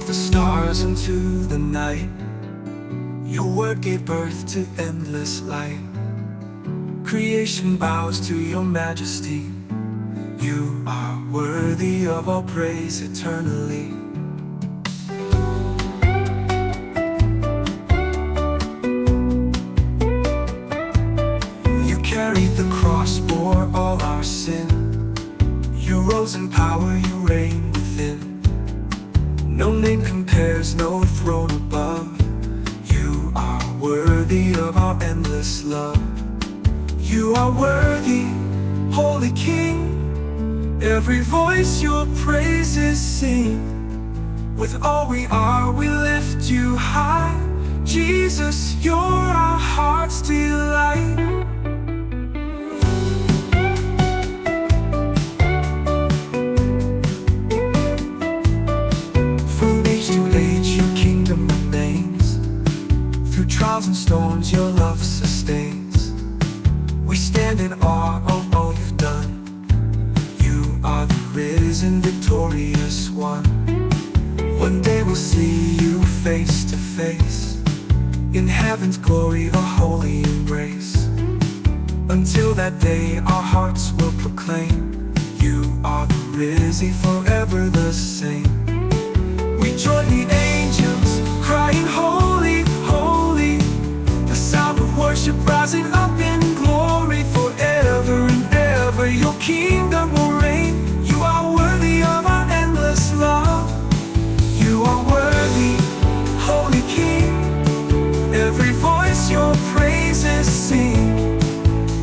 spoke the stars into the night. Your word gave birth to endless light. Creation bows to your majesty. You are worthy of all praise eternally. You carried the cross, bore all our sin. You rose in power, you reign within. No name compares, no throne above. You are worthy of our endless love. You are worthy, Holy King. Every voice your praises sing. With all we are, we lift you high. Jesus, you're our heart's delight. From age to age, your kingdom remains. Through trials and storms, your love sustains. We stand in awe of all you've done. You are the risen, victorious one. One day we'll see you face to face, in heaven's glory, a holy embrace. Until that day, our hearts will proclaim, you are the risen, forever the same. We join the angels, crying, holy, holy. The sound of worship rising up in glory. Forever and ever, your kingdom will reign. You are worthy of our endless love. You are worthy, Holy King. Every voice your praises sing.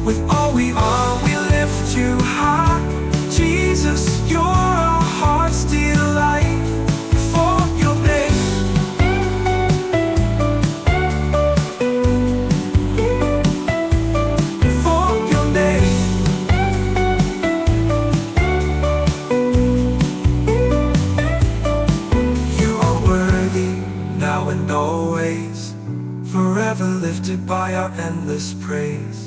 With all we are, we lift you high. Jesus, you're our heart's delight. For your name, for your name, you are worthy now and always, forever lifted by our endless praise.